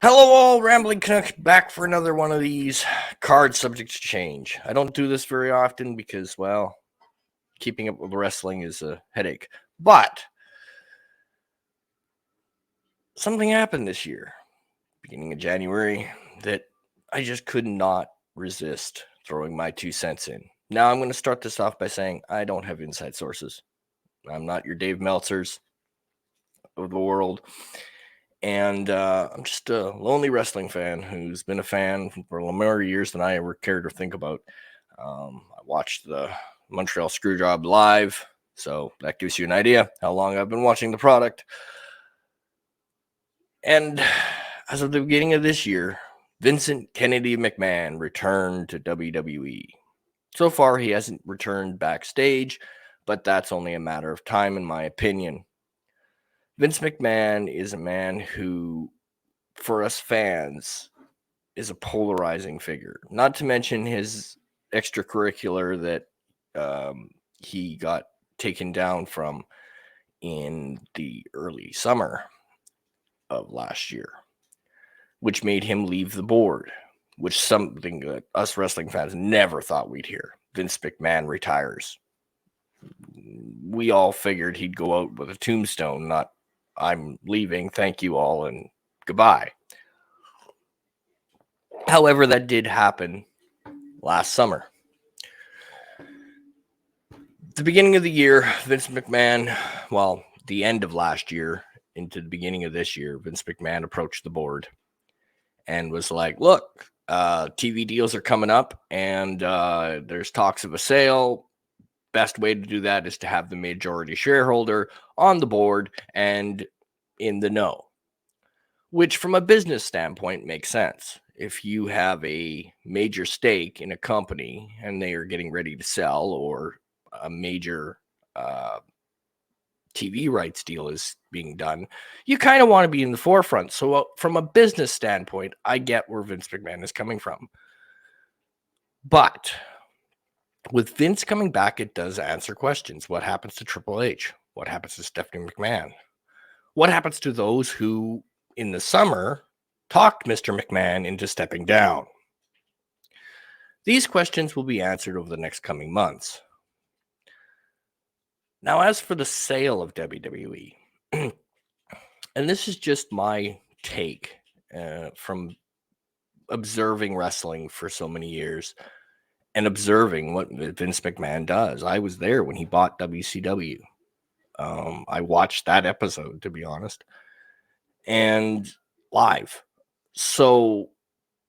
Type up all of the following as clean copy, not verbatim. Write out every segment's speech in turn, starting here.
Hello, all Rambling Canucks back for another one of these cards subject to change. I don't do this very often because, well, keeping up with wrestling is a headache. But something happened this year, beginning of January, that I just could not resist throwing my 2 cents in. Now, I'm going to start this off by saying I don't have inside sources. I'm not your Dave Meltzers of the world. And I'm just a lonely wrestling fan who's been a fan for more years than I ever cared to think about. I watched the Montreal Screwjob live, so that gives you an idea how long I've been watching the product. And as of the beginning of this year, Vincent Kennedy McMahon returned to WWE. So far, he hasn't returned backstage, but that's only a matter of time, in my opinion. Vince McMahon is a man who, for us fans, is a polarizing figure. Not to mention his extracurricular that he got taken down from in the early summer of last year, which made him leave the board, which something that us wrestling fans never thought we'd hear. Vince McMahon retires. We all figured he'd go out with a tombstone, not I'm leaving, thank you all, and goodbye. However, that did happen last summer. The beginning of the year, Vince McMahon, well, the end of last year into the beginning of this year, Vince McMahon approached the board and was like, look, TV deals are coming up and there's talks of a sale. Best way to do that is to have the majority shareholder on the board and in the know, which from a business standpoint makes sense. If you have a major stake in a company and they are getting ready to sell, or a major TV rights deal is being done, you kind of want to be in the forefront. So from a business standpoint, I get where Vince McMahon is coming from. But with Vince coming back, it does answer questions. What happens to Triple H? What happens to Stephanie McMahon? What happens to those who, in the summer, talked Mr. McMahon into stepping down? These questions will be answered over the next coming months. Now, as for the sale of WWE, and this is just my take from observing wrestling for so many years and observing what Vince McMahon does. I was there when he bought WCW. I watched that episode, to be honest, and live. So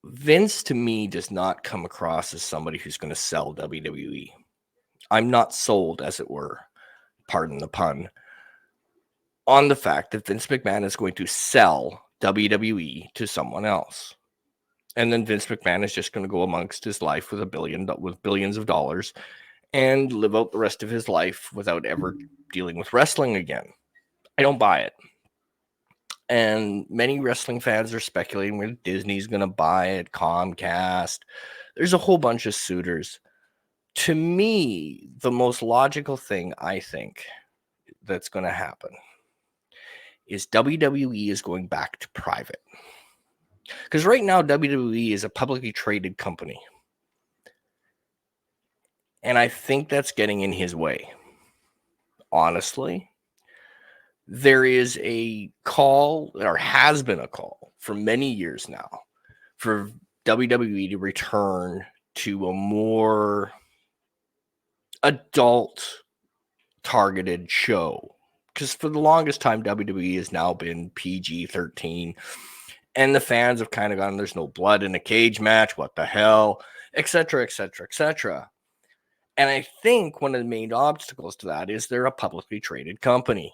Vince, to me, does not come across as somebody who's going to sell WWE. I'm not sold, as it were, pardon the pun, on the fact that Vince McMahon is going to sell WWE to someone else. And then Vince McMahon is just going to go amongst his life with billions of dollars and live out the rest of his life without ever dealing with wrestling again. I don't buy it. And many wrestling fans are speculating whether Disney's going to buy it, Comcast. There's a whole bunch of suitors. To me, the most logical thing I think that's going to happen is WWE is going back to private. Because right now, WWE is a publicly traded company. And I think that's getting in his way. Honestly, there is a call, or has been a call for many years now, for WWE to return to a more adult targeted show. Because for the longest time, WWE has now been PG-13. And the fans have kind of gone, there's no blood in a cage match. What the hell? Etc., etc., etc. And I think one of the main obstacles to that is they're a publicly traded company.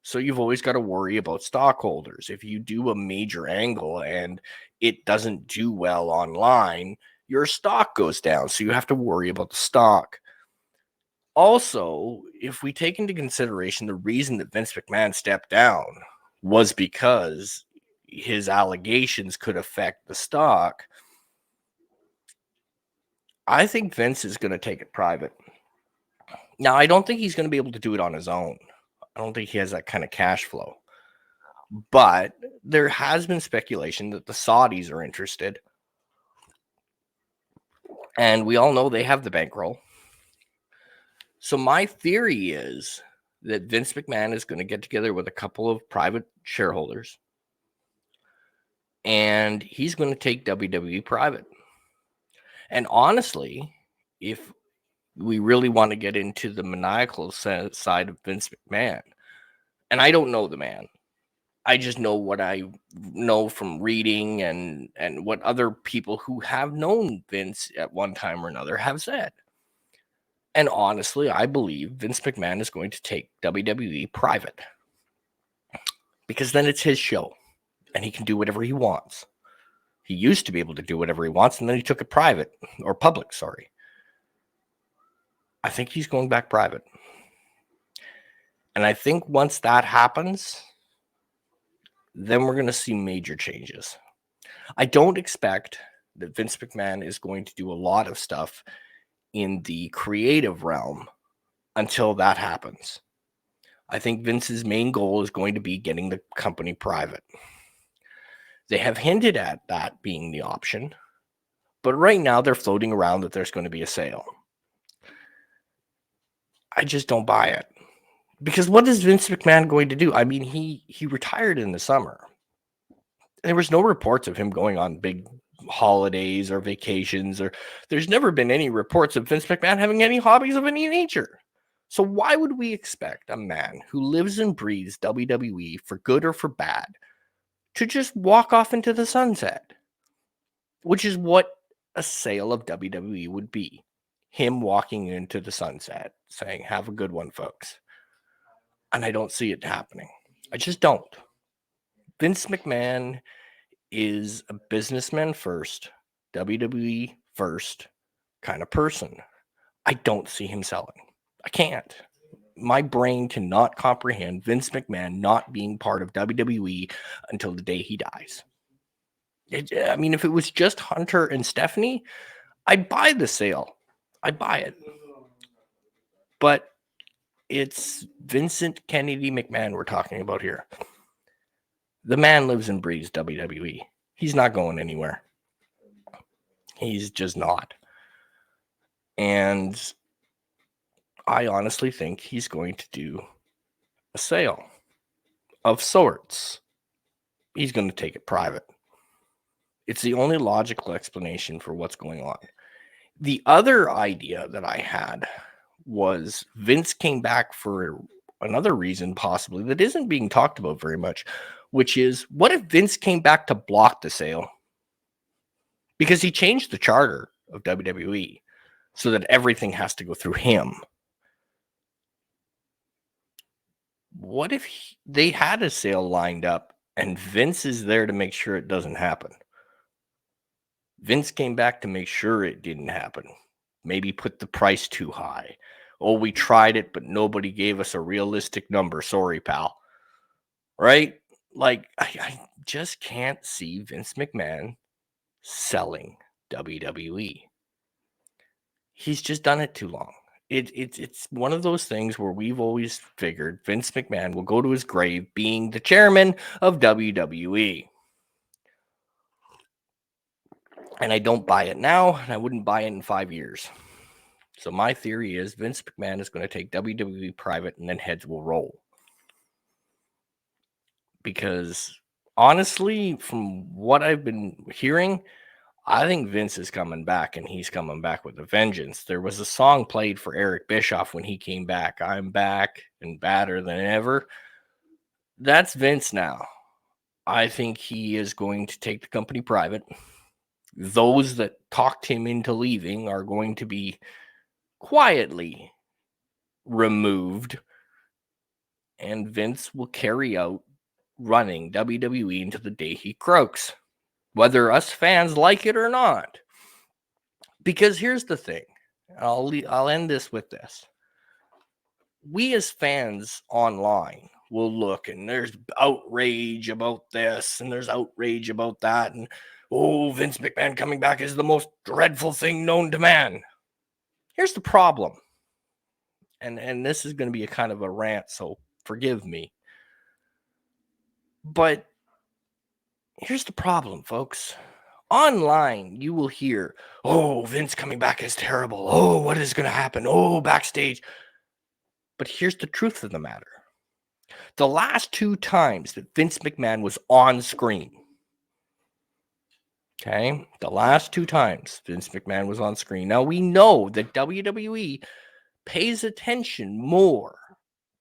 So you've always got to worry about stockholders. If you do a major angle and it doesn't do well online, your stock goes down. So you have to worry about the stock. Also, if we take into consideration the reason that Vince McMahon stepped down was because his allegations could affect the stock, I think Vince is going to take it private. Now, I don't think he's going to be able to do it on his own. I don't think he has that kind of cash flow. But there has been speculation that the Saudis are interested. And we all know they have the bankroll. So my theory is that Vince McMahon is going to get together with a couple of private shareholders and he's going to take WWE private. And honestly, if we really want to get into the maniacal side of Vince McMahon, and I don't know the man, I just know what I know from reading and what other people who have known Vince at one time or another have said. And honestly, I believe Vince McMahon is going to take WWE private because then it's his show and he can do whatever he wants. He used to be able to do whatever he wants, and then he took it private or public, sorry. I think he's going back private. And I think once that happens, then we're going to see major changes. I don't expect that Vince McMahon is going to do a lot of stuff in the creative realm until that happens. I think Vince's main goal is going to be getting the company private. They have hinted at that being the option, but right now they're floating around that there's going to be a sale. I just don't buy it. Because what is Vince McMahon going to do? I mean, he retired in the summer. There was no reports of him going on big holidays or vacations, or there's never been any reports of Vince McMahon having any hobbies of any nature. So why would we expect a man who lives and breathes WWE for good or for bad to just walk off into the sunset? Which is what a sale of WWE would be. Him walking into the sunset saying, "Have a good one, folks." And I don't see it happening. I just don't. Vince McMahon is a businessman first, WWE first kind of person. I don't see him selling. I can't. My brain cannot comprehend Vince McMahon not being part of WWE until the day he dies. I mean, if it was just Hunter and Stephanie, I'd buy the sale. I'd buy it. But it's Vincent Kennedy McMahon we're talking about here. The man lives and breathes WWE. He's not going anywhere. He's just not. And I honestly think he's going to do a sale of sorts. He's going to take it private. It's the only logical explanation for what's going on. The other idea that I had was Vince came back for another reason possibly that isn't being talked about very much, which is what if Vince came back to block the sale? Because he changed the charter of WWE so that everything has to go through him. What if they had a sale lined up and Vince is there to make sure it doesn't happen? Vince came back to make sure it didn't happen. Maybe put the price too high. Oh, we tried it, but nobody gave us a realistic number. Sorry, pal. Right? Like, I just can't see Vince McMahon selling WWE. He's just done it too long. It's one of those things where we've always figured Vince McMahon will go to his grave being the chairman of WWE. And I don't buy it now, and I wouldn't buy it in 5 years. So my theory is Vince McMahon is going to take WWE private and then heads will roll. Because honestly, from what I've been hearing, I think Vince is coming back and he's coming back with a vengeance. There was a song played for Eric Bischoff when he came back. I'm back and badder than ever. That's Vince now. I think he is going to take the company private. Those that talked him into leaving are going to be quietly removed. And Vince will carry out running WWE until the day he croaks, whether us fans like it or not. Because here's the thing, I'll end this with this. We as fans online will look and there's outrage about this and there's outrage about that. And, oh, Vince McMahon coming back is the most dreadful thing known to man. Here's the problem. And this is going to be a kind of a rant, so forgive me. But here's the problem, folks. Online, you will hear, oh, Vince coming back is terrible. Oh, what is going to happen? Oh, backstage. But here's the truth of the matter. The last 2 times that Vince McMahon was on screen, okay, the last 2 times Vince McMahon was on screen. Now, we know that WWE pays attention more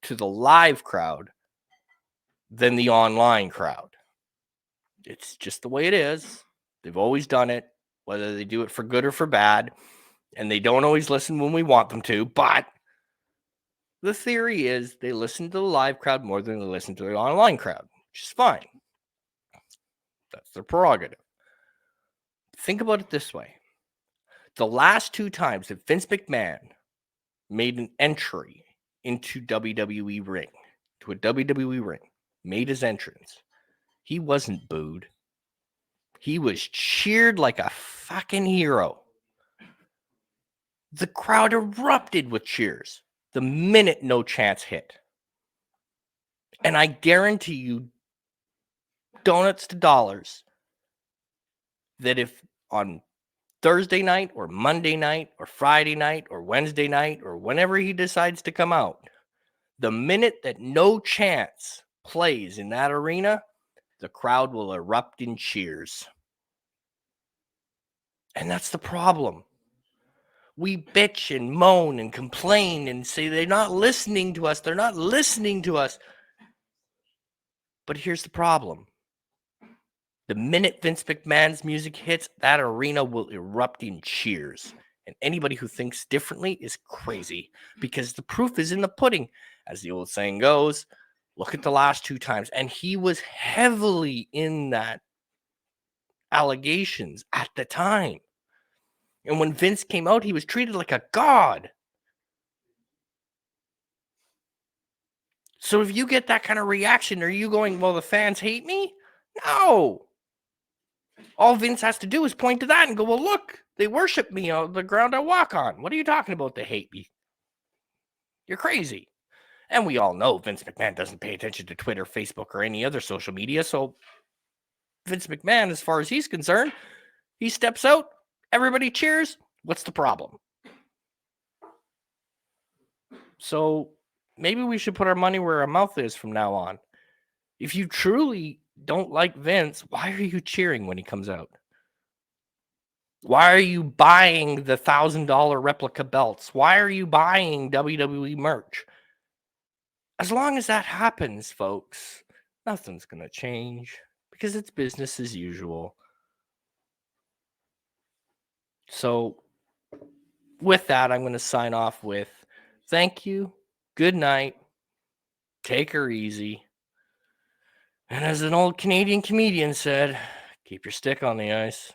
to the live crowd than the online crowd. It's just the way it is. They've always done it, whether they do it for good or for bad, and they don't always listen when we want them to, but the theory is they listen to the live crowd more than they listen to the online crowd, which is fine. That's their prerogative. Think about it this way. The last 2 times that Vince McMahon made an entry into WWE ring, to a WWE ring, made his entrance, he wasn't booed. He was cheered like a fucking hero. The crowd erupted with cheers the minute No Chance hit. And I guarantee you, donuts to dollars, that if on Thursday night or Monday night or Friday night or Wednesday night or whenever he decides to come out, the minute that No Chance plays in that arena, the crowd will erupt in cheers. And that's the problem. We bitch and moan and complain and say they're not listening to us. They're not listening to us. But here's the problem. The minute Vince McMahon's music hits, that arena will erupt in cheers. And anybody who thinks differently is crazy, because the proof is in the pudding. As the old saying goes, look at the last 2 times. And he was heavily in that allegations at the time. And when Vince came out, he was treated like a god. So if you get that kind of reaction, are you going, well, the fans hate me? No. All Vince has to do is point to that and go, well, look, they worship me on the ground I walk on. What are you talking about? They hate me. You're crazy. And we all know Vince McMahon doesn't pay attention to Twitter, Facebook, or any other social media. So Vince McMahon, as far as he's concerned, he steps out, everybody cheers. What's the problem? So maybe we should put our money where our mouth is from now on. If you truly don't like Vince, why are you cheering when he comes out? Why are you buying the $1,000 replica belts? Why are you buying WWE merch? As long as that happens, folks, nothing's going to change because it's business as usual. So with that, I'm going to sign off with thank you, good night, take her easy. And as an old Canadian comedian said, keep your stick on the ice.